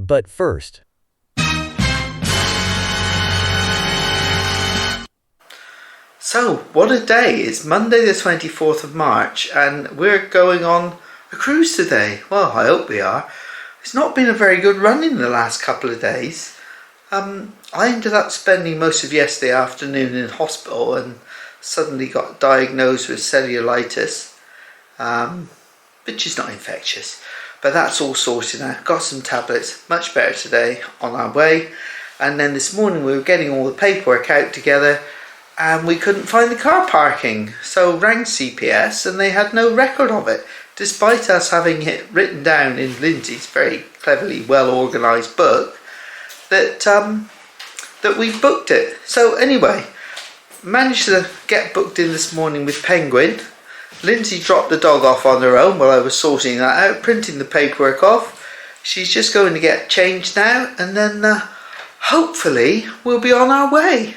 But first... So, what a day. It's Monday the 24th of March and we're going on a cruise today. Well, I hope we are. It's not been a very good run in the last couple of days. I ended up spending most of yesterday afternoon in hospital and suddenly got diagnosed with cellulitis, which is not infectious. But that's all sorted now. Got some tablets, much better today, on our way. And then this morning we were getting all the paperwork out together and we couldn't find the car parking. So rang CPS and they had no record of it, despite us having it written down in Lindsay's very cleverly well organised book that that we booked it. So anyway, managed to get booked in this morning with Penguin. Lindsay dropped the dog off on her own while I was sorting that out, printing the paperwork off. She's just going to get changed now and then hopefully we'll be on our way.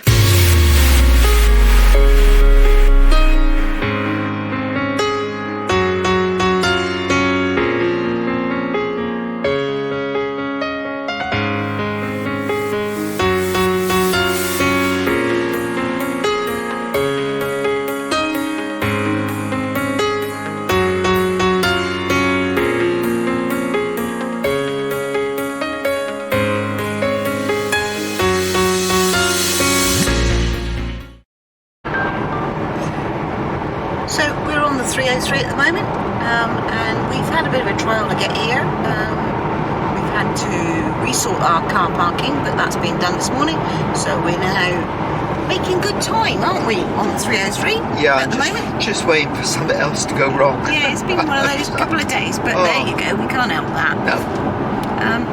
So we're on the 303 at the moment, and we've had a bit of a trial to get here. We've had to resort our car parking, but that's been done this morning. So we're now making good time, aren't we, on the 303 at the moment? Just waiting for something else to go wrong. Yeah, it's been one of those couple of days, but there you go, we can't help that. No.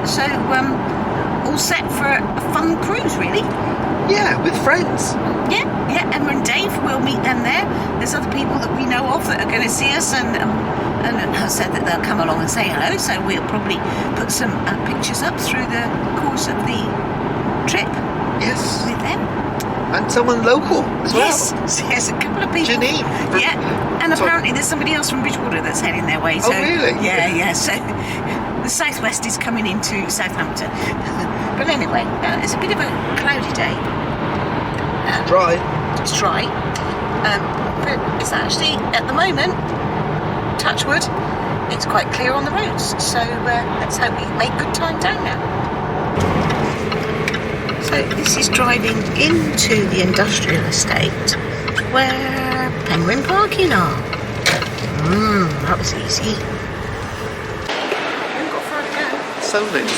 So all set for a fun cruise, really. Yeah, with friends. Yeah, Emma and Dave, we'll meet them there. There's other people that we know of that are going to see us and have said that they'll come along and say hello, so we'll probably put some pictures up through the course of the trip. Yes. With them. And someone local as well. Yes, a couple of people. Janine. Yeah, and apparently there's somebody else from Bridgewater that's heading their way. So, oh, really? Yeah, so the southwest is coming into Southampton. But anyway, it's a bit of a cloudy day. Dry. It's dry. But it's actually, at the moment, touch wood, it's quite clear on the roads. So let's hope we make good time down now. So this is driving into the industrial estate where Penguin Parking are. That was easy. We've got far to go. So Liz,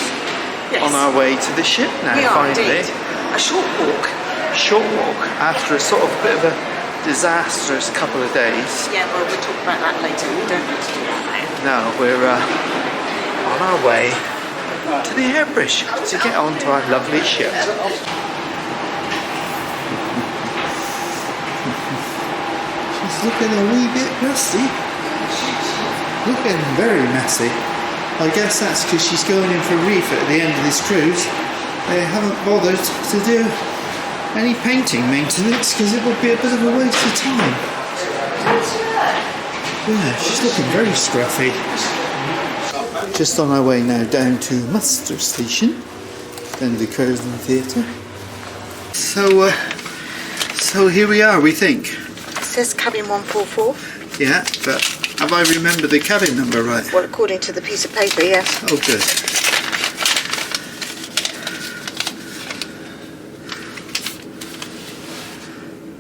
Yes. on our way to the ship now, We are finally. indeed. A short walk. Short walk after a sort of bit of a disastrous couple of days. Yeah, well, we'll talk about that later. We don't need to do that now. No, we're on our way to the airbrush to get onto our lovely ship. She's looking a wee bit rusty. Looking very messy. I guess that's because she's going in for a refit at the end of this cruise. They haven't bothered to do any painting maintenance because it would be a bit of a waste of time. Yeah, she's looking very scruffy. Just on our way now down to Muster Station, then the Curzon Theatre. So here we are, we think. It says cabin 144. Yeah, but have I remembered the cabin number right? Well, according to the piece of paper, yes. Oh, good.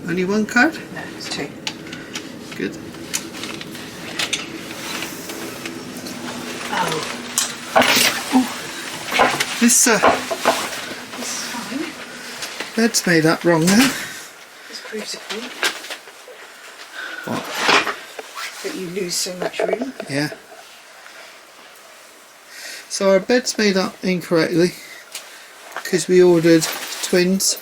Only one card? No, it's two. Good. This This is fine. bed's made up wrong now. This proves it for you. What? That you lose so much room. Yeah. So our bed's made up incorrectly because we ordered twins.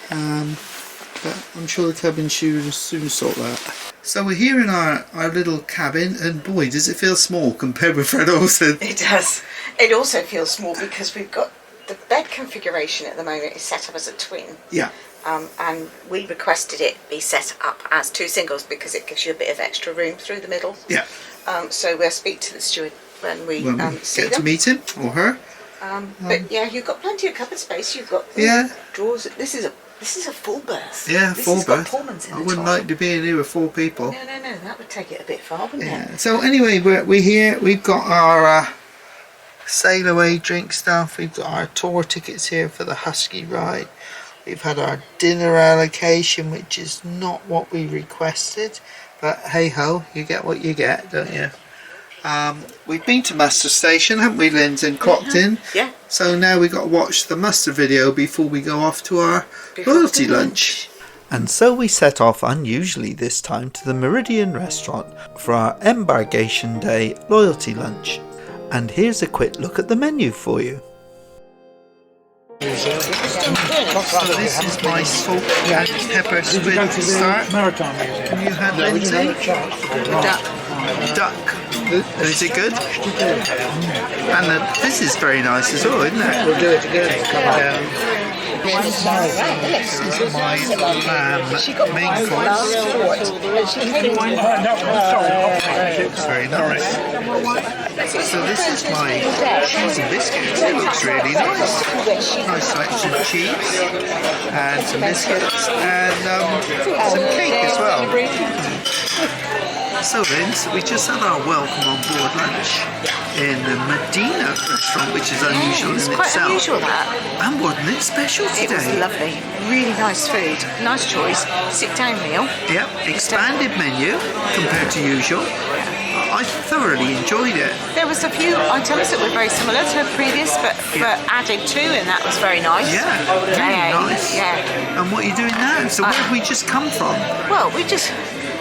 But I'm sure the cabin should soon sort that. So we're here in our little cabin, and boy, does it feel small compared with Fred Olsen. It does. It also feels small because we've got the bed configuration at the moment is set up as a twin. Yeah. And we requested it be set up as two singles because it gives you a bit of extra room through the middle. Yeah. So we'll speak to the steward when we see Get them. to meet him or her. But yeah, you've got plenty of cupboard space. You've got drawers. This is a full berth. Yeah, this full has got berth. Pullmans in I the wouldn't top. like to be in here with 4 people. No, that would take it a bit far, wouldn't it? So anyway, we're here. We've got our sail away drink stuff. We've got our tour tickets here for the Husky ride. We've had our dinner allocation, which is not what we requested, but hey ho, you get what you get, don't you? We've been to Muster Station, haven't we, Linz, and clocked in? Yeah. So now we've got to watch the Muster video before we go off to our loyalty lunch. And so we set off unusually this time to the Meridian restaurant for our Embarkation Day loyalty lunch. And here's a quick look at the menu for you. So this is my salt and pepper squid start. Have you had Lindsay? Duck. Is it good? And this is very nice as well, isn't it? We'll do it again. This is my lamb main course. Looks very nice. So this is my cheese and biscuits. It looks really nice. Nice selection of cheese and some biscuits and some cake as well. So Vince, we just had our welcome on board lunch in the Medina restaurant, which is unusual in itself. Quite unusual, that. And wasn't it special today? It was lovely. Really nice food. Nice choice. Sit down meal. Yep, expanded menu compared to usual. I thoroughly enjoyed it. There was a few items that were very similar to previous, but added to, and that was very nice. Yeah, very nice. Yeah. And what are you doing now? So where have we just come from? Well, we just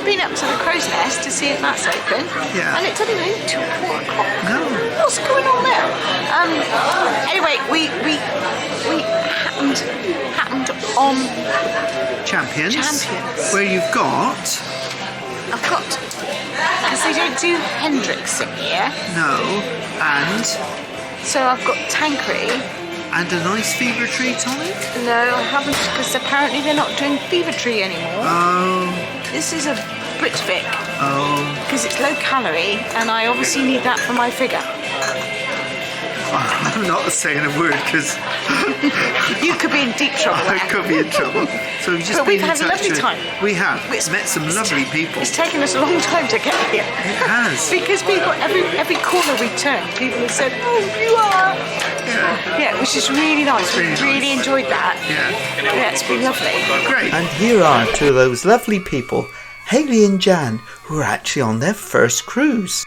been up to the Crow's Nest to see if that's open. Yeah. And it didn't open till 4 o'clock. No. What's going on there? Anyway, we happened on Champions. Where you've got... I've got, because they don't do Hendrix in here. No. And... So I've got Tanqueray. And a nice Fever Tree tonic? No, I haven't, because apparently they're not doing Fever Tree anymore. Oh. This is a Britvic. Oh. Because it's low calorie, and I obviously need that for my figure. I'm not saying a word because you could be in deep trouble. I could be in trouble. So we've just but been we've had in a touch lovely with, time. We have met some lovely people. It's taken us a long time to get here. It has. Because people, every corner we turn, people have said, "Oh, you are." Yeah, which is really nice. We really enjoyed that. Yeah, it's been lovely. Great. And here are two of those lovely people, Hayley and Jan, who are actually on their first cruise.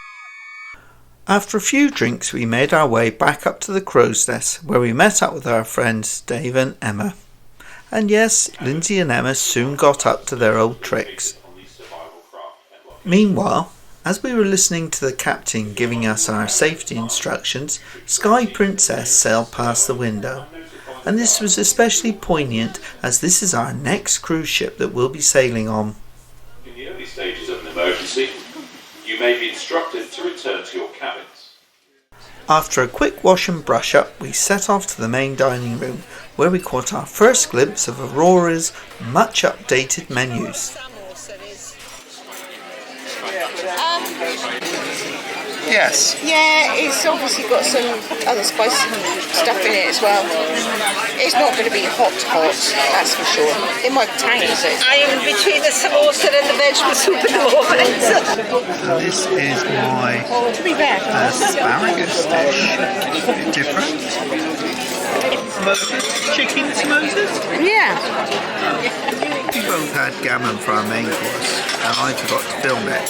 After a few drinks, we made our way back up to the Crow's Nest, where we met up with our friends Dave and Emma. And yes, Lindsay and Emma soon got up to their old tricks. Meanwhile, as we were listening to the captain giving us our safety instructions, Sky Princess sailed past the window. And this was especially poignant as this is our next cruise ship that we'll be sailing on. In the early stages of an emergency, you may be instructed to return to your cabins. After a quick wash and brush up, we set off to the main dining room, where we caught our first glimpse of Aurora's much updated menus. Yes. Yeah, it's obviously got some other spice stuff in it as well. It's not going to be hot, that's for sure. In my tank, is it? I am between the samosa and the vegetable soup at the moment. This is my asparagus dish. Different. Chicken samosas? Yeah. We both had gammon for our main course, and I forgot to film it.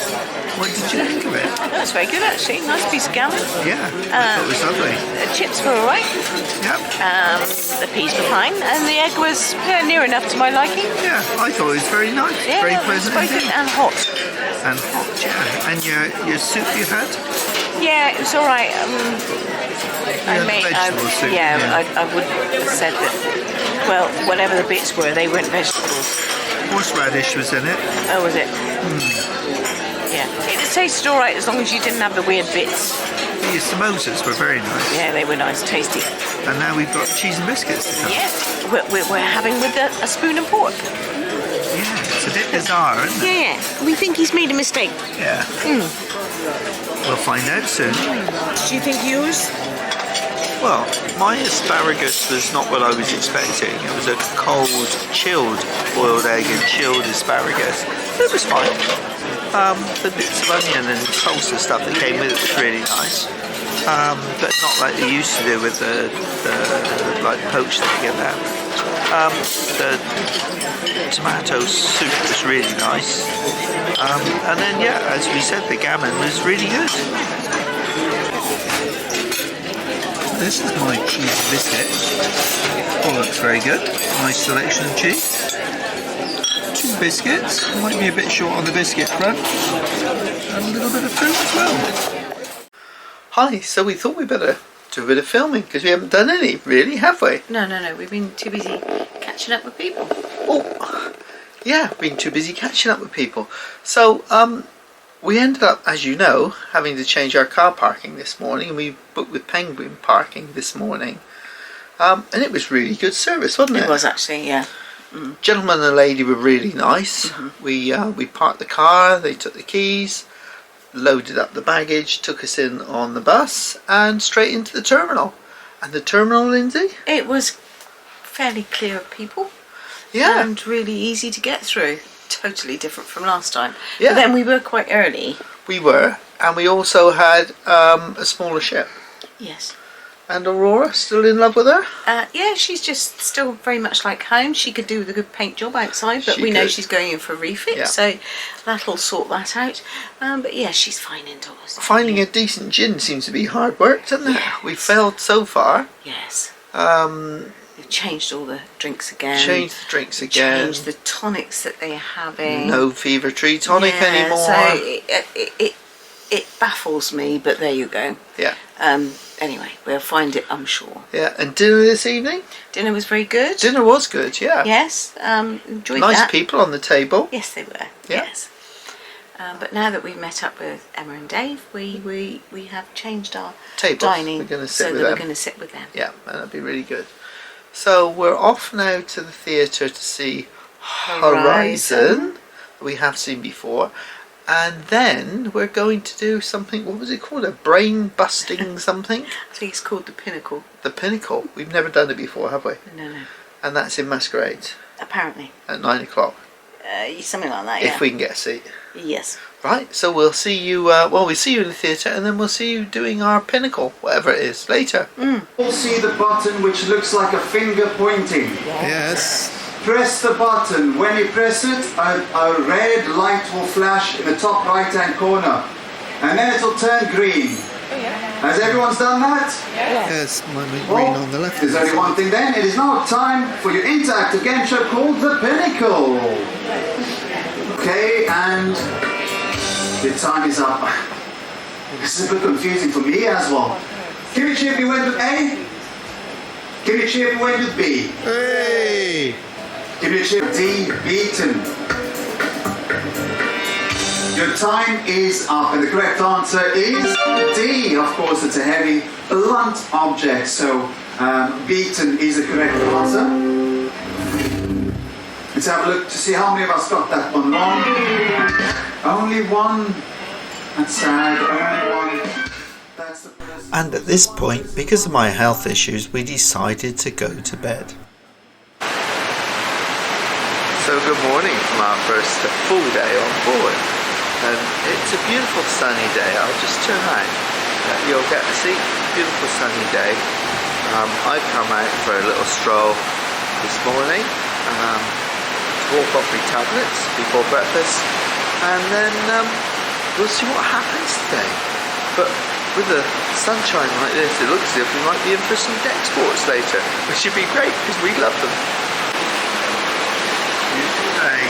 What did you think of it? That's very good, actually. Nice piece of gammon. Yeah, I thought it was lovely. The chips were alright. Yep. The peas were fine, and the egg was near enough to my liking. Yeah, I thought it was very nice. Yeah, very it was pleasant. very good and hot. And hot, yeah. And your soup you had? Yeah, it was alright. I soup. I would have said that. Well, whatever the bits were, they weren't vegetables. Horseradish was in it. Oh, was it? Yeah, it tasted alright as long as you didn't have the weird bits. Your samosas were very nice. Yeah, they were nice, tasty. And now we've got cheese and biscuits to come. Yeah, we're having with a spoon and fork. Yeah, it's a bit bizarre, isn't it? Yeah, we think he's made a mistake. Yeah. We'll find out soon. Do you think yours Well, my asparagus was not what I was expecting. It was a cold, chilled boiled egg and chilled asparagus. It was fine. The bits of onion and salsa stuff that came with it was really nice. But not like they used to do with the like poached egg and that. The tomato soup was really nice. And then, yeah, as we said, the gammon was really good. This is my cheese biscuit. Oh, looks very good. Nice selection of cheese. 2 biscuits. Might be a bit short on the biscuit front. And a little bit of fruit as well. Hi, so we thought we'd better do a bit of filming because we haven't done any, really, have we? No. We've been too busy catching up with people. Oh, yeah, been too busy catching up with people. So, we ended up, as you know, having to change our car parking this morning, and we booked with Penguin Parking this morning. And it was really good service, wasn't it? It was actually, yeah. Gentleman and lady were really nice. We parked the car, they took the keys, loaded up the baggage, took us in on the bus, and straight into the terminal. And the terminal, Lindsay? It was fairly clear of people. Yeah. And really easy to get through. Totally different from last time. Yeah. But then we were quite early. We were, and we also had a smaller ship. Yes. And Aurora, still in love with her? Yeah, she's just still very much like home. She could do with a good paint job outside, but we know she's going in for a refit, so that'll sort that out. But yeah, she's fine indoors. Finding a decent gin seems to be hard work, doesn't it? Yes. We failed so far. Yes. We've changed all the drinks again. Changed the drinks again. Changed the tonics that they're having. No Fever Tree tonic anymore. So it baffles me, but there you go. Yeah. Anyway, we'll find it, I'm sure. Yeah, and dinner this evening? Dinner was very good. Dinner was good, yeah. Yes, enjoyed nice that. People on the table. Yes, they were. Yeah. Yes. But now that we've met up with Emma and Dave, we have changed our tables. Dining we're going to so sit that with we're them. going to sit with them. Yeah, and that'd be really good. So we're off now to the theatre to see Horizon. We have seen before. And then we're going to do something, what was it called? A brain busting something? I think it's called The Pinnacle. The Pinnacle. We've never done it before, have we? No. And that's in Masquerade. Apparently. At 9 o'clock. Something like that, yeah. If we can get a seat. Yes. Right, so we'll see you, we'll see you in the theatre, and then we'll see you doing our Pinnacle, whatever it is, later. You'll see the button which looks like a finger pointing. Yes. Press the button. When you press it, a red light will flash in the top right hand corner. And then it will turn green. Has everyone's done that? Yes, mine went green on the left. There's only one thing then. It is now time for your interactive game show called The Pinnacle. Okay, and the time is up. This is a bit confusing for me as well. Give me a cheer if you went with A. Give me a cheer if you went with B. Hey! Give me a cheer. D, beaten. Your time is up, and the correct answer is D. Of course, it's a heavy, blunt object, so beaten is the correct answer. Let's have a look to see how many of us got that one wrong. Only one. That's sad. Only one. That's the person. And at this point, because of my health issues, we decided to go to bed. So good morning from our first full day on board. And it's a beautiful sunny day. I'll just turn around. You'll get to see beautiful sunny day. I've come out for a little stroll this morning to walk off my tablets before breakfast, and then we'll see what happens today. But with the sunshine like this, it looks as if we might be in for some deck sports later, which should be great because we love them. Beautiful day.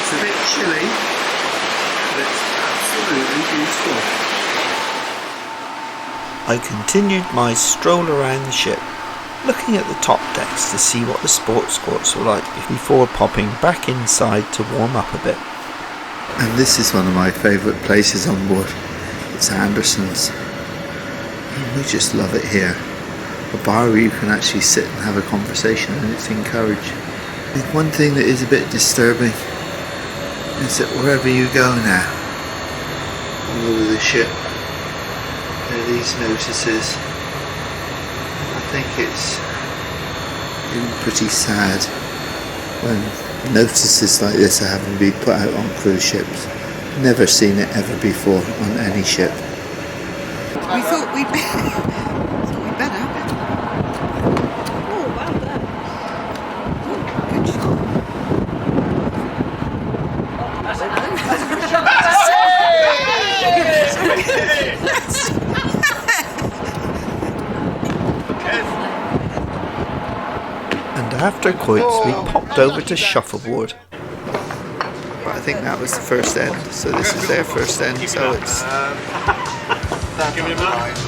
It's a bit chilly, but it's absolutely beautiful. I continued my stroll around the ship, looking at the top decks to see what the sports courts were like before popping back inside to warm up a bit. And this is one of my favourite places on board. It's Anderson's. And we just love it here. A bar where you can actually sit and have a conversation, and it's encouraged. And one thing that is a bit disturbing is that wherever you go now, all over the ship, there are these notices think it's really pretty sad when notices like this are having to be put out on cruise ships. Never seen it ever before on any ship. We thought we'd better. Oh, well done. Oh, good shot. And after quotes, we popped over to Shuffleboard. But I think that was the first end, so this is their first end, so it's... Give me a minute.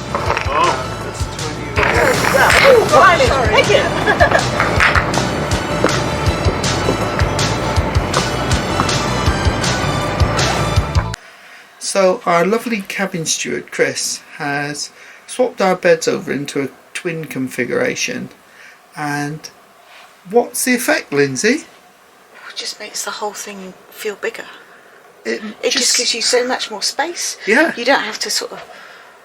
So our lovely cabin steward, Chris, has swapped our beds over into a twin configuration. And what's the effect, Lindsay? It just makes the whole thing feel bigger. It just gives you so much more space. Yeah. You don't have to sort of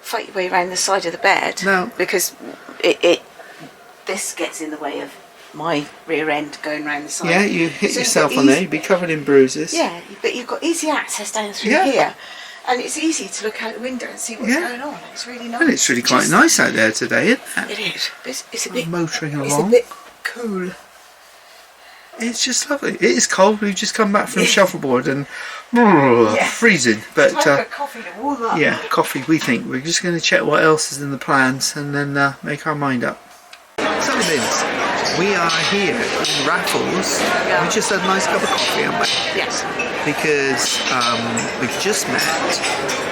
fight your way around the side of the bed. No. Because this gets in the way of my rear end going around the side. Yeah, you hit So yourself you've on got there, you'd be covered in bruises. Yeah, but you've got easy access down through Yeah. here. And it's easy to look out the window and see what's Yeah. going on. It's really nice. And it's really quite nice out there today, isn't it? It is. It's a bit Motoring It's a along. bit cool. It's just lovely. It is cold. We've just come back from Shuffleboard and freezing. But It's like a coffee to warm up. yeah, coffee. We think we're just going to check what else is in the plans and then make our mind up. So Liz, we are here in Raffles. We just had a nice cup of coffee, haven't we? Yes. Because we've just met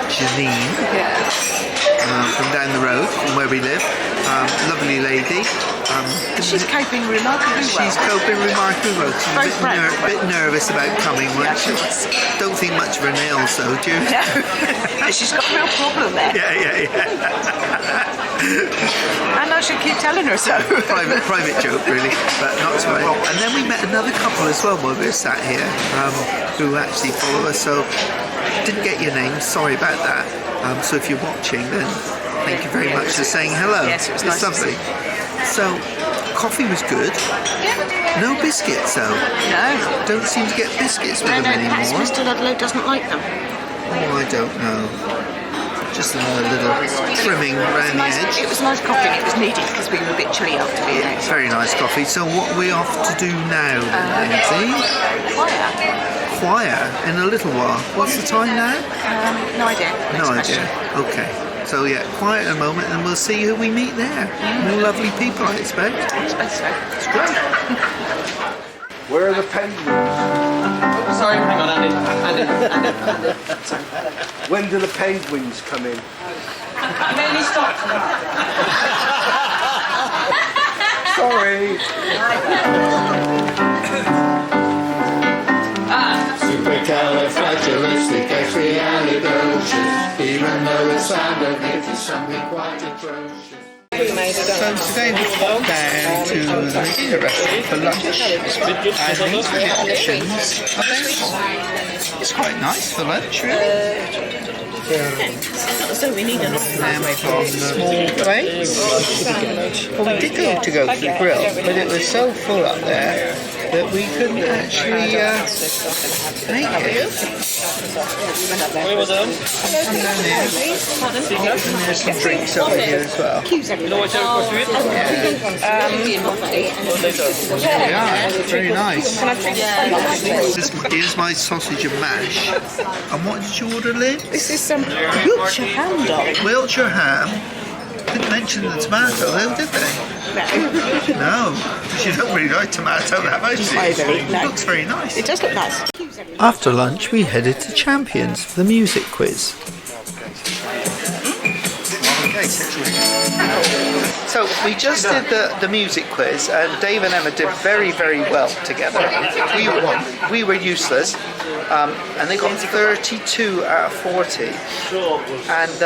Janine from down the road from where we live. Lovely lady. She's coping remarkably well. She's coping remarkably well. She's a bit nervous about coming. Don't think much of her nails though, do you? No. She's got a real problem there. Yeah. And I should keep telling her so. Private joke really, but not to worry. And then we met another couple as well while we were sat here, who actually follow us. So didn't get your name, sorry about that. So if you're watching, then thank you very much for saying hello. Yes, it was nice. It's lovely. So coffee was good. No biscuits though. No. Don't seem to get biscuits with them Perhaps anymore. Mr. Ludlow doesn't like them. Oh, I don't know. Just a little trimming around the edge. It was nice coffee and it was needed because we were a bit chilly after being out. It's very nice coffee. So what are we off to do now, Lindsay? Choir in a little while. What's the time now? No idea. No idea. Okay. So yeah, quiet in a moment and we'll see who we meet there. More lovely people, I expect. I suppose so. It's great. Where are the penguins? Sorry, hang on, Andy. Sorry. When do the penguins come in? Mainly stopped. Sorry. Supercalifragilisticexpialidocious, even though the sound of it is something quite atrocious. So today we popped down to the Regina restaurant for lunch, and these are the options available. It's quite nice for lunch, really. So we need a lot of Then we've got small plates. Well, we did go to the grill, but it was so full up there that we couldn't actually make it. And then there's some drinks over here as well. Yeah, very nice. Here's my sausage and mash. And what did you order, Lynn? This is some Wiltshire ham, darling. Wiltshire ham. Didn't mention the tomato though, did they? No, because you don't really like tomato that much. It looks very nice. It does look nice. After lunch, we headed to Champions for the music quiz. So we just did the music quiz, and Dave and Emma did very, very well together. We were useless, and they got 32 out of 40. And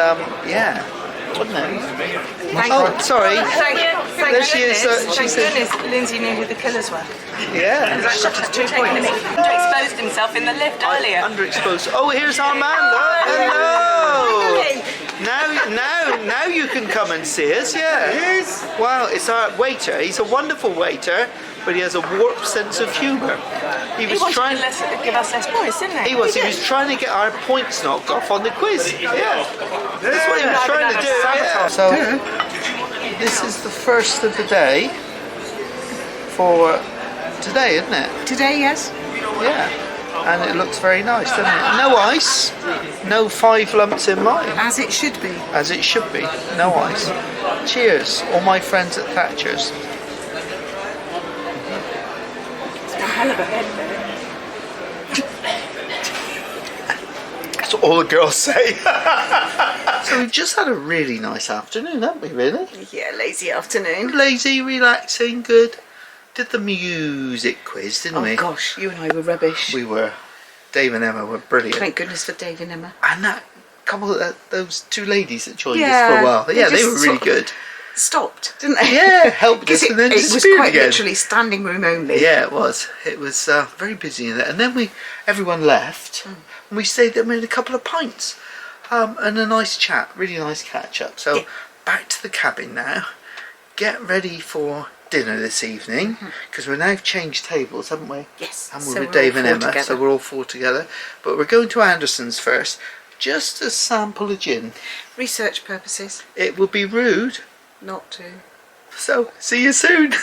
yeah. Oh, sorry. There she is. She said, Lindsay knew who the killers were. yeah. Exposed himself in the lift earlier. Underexposed. Oh, here's Armando. Hello. Now you can come and see us, yeah. Yes. Well, it's our waiter. He's a wonderful waiter, but he has a warped sense of humour. He was wanted trying to give us less points, didn't he? He was trying to get our points knocked off on the quiz. Yeah. That's what he was trying to do. Yeah. So this is the first of the day for today, isn't it? Today, yes. Yeah. And it looks very nice, doesn't it? No ice, no 5 lumps in mine. As it should be. As it should be, no ice. Cheers, all my friends at Thatcher's. It's a hell of a head, That's what all the girls say. So we've just had a really nice afternoon, haven't we, really? Yeah, lazy afternoon. Lazy, relaxing, good. Did the music quiz, didn't we? Oh gosh, you and I were rubbish. We were. Dave and Emma were brilliant. Thank goodness for Dave and Emma. And that couple of those 2 ladies that joined us Yeah, for a while. Yeah, they just were really sort of good. Stopped, didn't they? Yeah, helped Because us and then it was disappeared quite again. literally standing room only. Yeah, it was. It was very busy in there. And then everyone left, and we stayed there and made a couple of pints. And a nice chat, really nice catch up. So back to the cabin now. Get ready for dinner this evening, because we've now changed tables, haven't we? Yes. And we're so with Dave all and 4 Emma, together. so we're all 4 together. But we're going to Anderson's first, just a sample of gin. Research purposes, It would be rude. not to. So, see you soon. Gin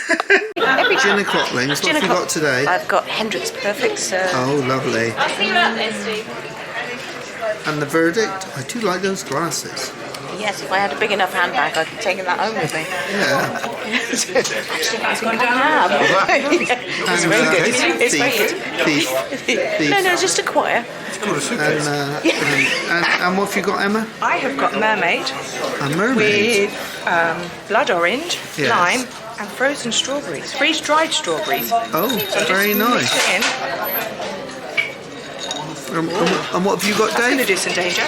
and crocklings, what have you got today? I've got Hendrick's Perfect Serve. Oh, lovely. And the verdict? I do like those glasses. Yes, if I had a big enough handbag, I'd have taken that home with me. Yeah. It's going to have. It's very good. It's very good. Thief. No, just a choir. And what have you got, Emma? I have got mermaid A mermaid. with blood orange, Yes. lime, and frozen strawberries, freeze-dried strawberries. Oh, very nice. Mix it in. And what have you got, That's going to Dave? do some danger.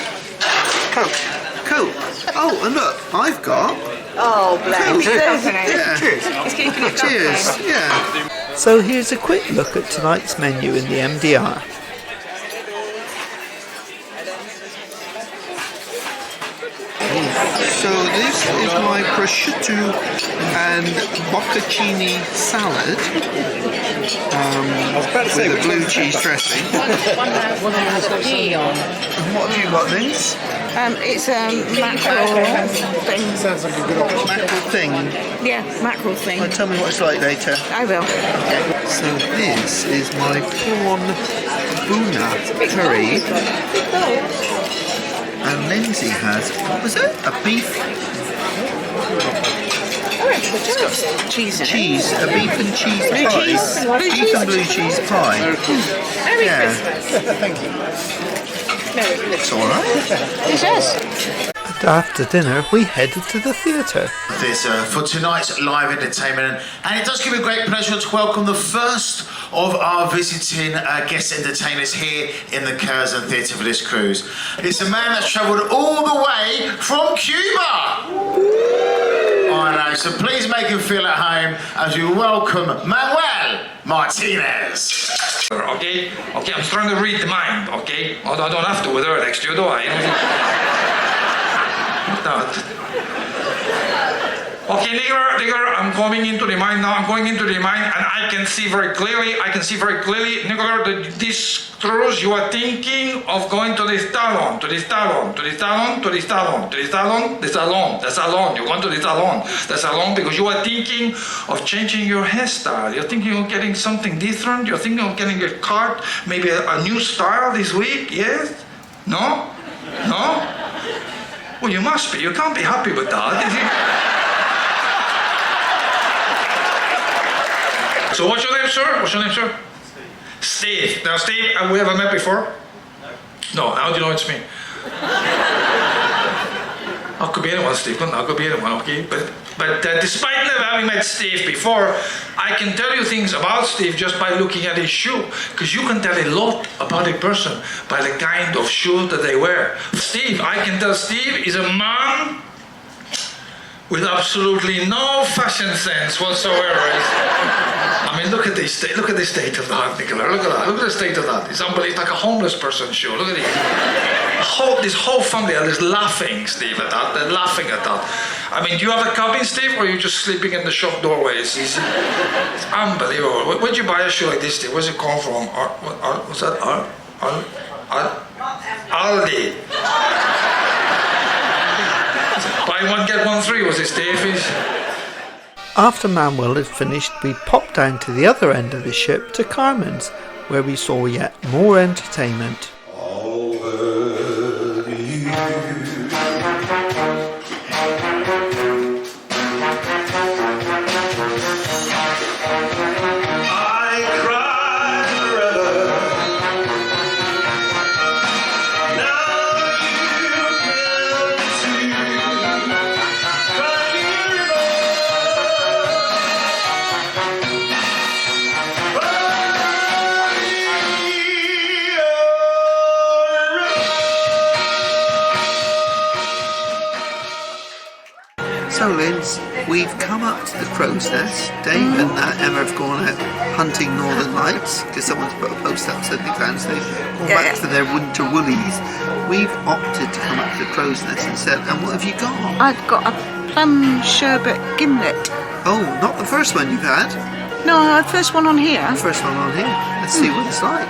Coke. Coke. Oh, and look, I've got. Oh, bless. Yeah. It's keeping it Cheers. Yeah. So here's a quick look at tonight's menu in the MDR. So this is my prosciutto and bocconcini salad with a blue cheese dressing. And what have you got, Vince? It's mackerel thing. Sounds like a good option. Mackerel thing. Yeah, mackerel thing. Well, tell me what it's like later. I will. So this is my prawn buna curry. And Lindsay has, what was it? A beef Cheese in it. cheese, a beef and cheese pie. Beef and blue cheese pie. Merry Yeah. Christmas. Thank you. It's alright. It says. And after dinner, we headed to the theatre. This for tonight's live entertainment, and it does give me great pleasure to welcome the first of our visiting guest entertainers here in the Curzon Theatre for this cruise. It's a man that's travelled all the way from Cuba. I know, so please make him feel at home as we welcome Manuel Martinez. Okay, I'm trying to read the mind, okay? Although I don't have to with her next to you, do I? No. Okay, nigger, I'm going into the mind now. I'm going into the mind, and I can see very clearly, nigger, that this cruise you are thinking of going to the salon. You're going to the salon because you are thinking of changing your hairstyle. You're thinking of getting something different. You're thinking of getting a card, maybe a new style this week. Yes? No? Well, you must be. You can't be happy with that. So what's your name, sir? Steve. Now, Steve, have we ever met before? No. How do you know it's me? I could be anyone, Steve. I could be anyone, okay? But despite never having met Steve before, I can tell you things about Steve just by looking at his shoe. Because you can tell a lot about a person by the kind of shoe that they wear. Steve, I can tell Steve is a man with absolutely no fashion sense whatsoever. I I mean, look at this state of that, Nicola. Look at that. Look at the state of that. It's unbelievable. It's like a homeless person show. Look at it. This whole family is laughing, Steve, at that. They're laughing at that. I mean, do you have a cabin, Steve, or are you just sleeping in the shop doorways? It's unbelievable. Where'd you buy a shoe like this, Steve? Where's it come from? What's that? Aldi. Buy one, get one free, was it, Steve? After Manuel had finished, we popped down to the other end of the ship to Carmen's, where we saw yet more entertainment. So Linz, we've come up to the crow's nest. Dave and Emma have gone out hunting northern lights because someone's put a post up so the clowns they've gone back for their winter woolies. We've opted to come up to the crow's nest instead. And what have you got? I've got a plum sherbet gimlet. Oh, not the first one you've had. No, the first one on here. The first one on here. Let's see what it's like.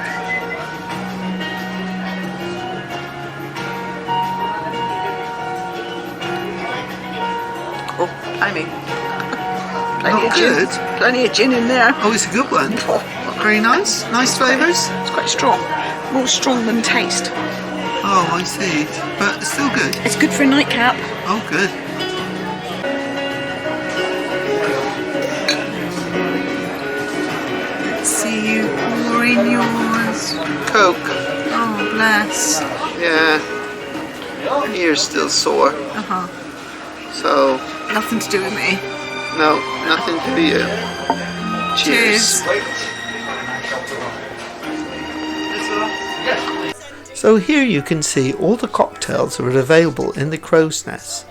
Plenty of gin in there. Oh, it's a good one. Very nice. Nice flavours. It's quite strong. More strong than taste. Oh, I see. But it's still good. It's good for a nightcap. Oh, good. Let's see you pouring yours. Coke. Oh, bless. Yeah. My ear's still sore. So. Nothing to do with me. No, nothing for you. Cheers. So here you can see all the cocktails that are available in the crow's nest.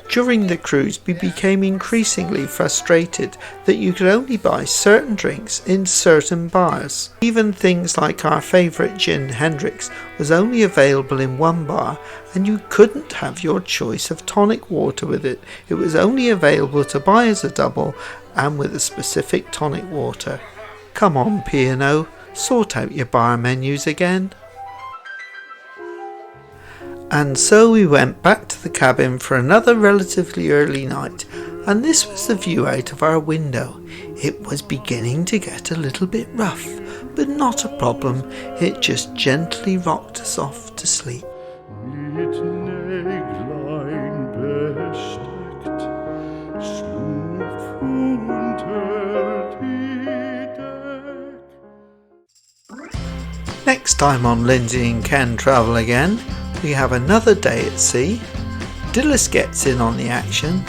During the cruise we became increasingly frustrated that you could only buy certain drinks in certain bars. Even things like our favourite gin Hendrix was only available in one bar, and you couldn't have your choice of tonic water with it. It was only available to buy as a double and with a specific tonic water. Come on, P&O, sort out your bar menus again. And so we went back to the cabin for another relatively early night, and this was the view out of our window. It was beginning to get a little bit rough, but not a problem. It just gently rocked us off to sleep. Next time on Lindsay and Ken Travel Again, we have another day at sea. Dilys gets in on the action.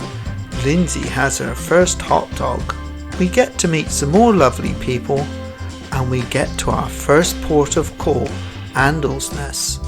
Lindsay has her first hot dog. We get to meet some more lovely people, and we get to our first port of call, Andalsness.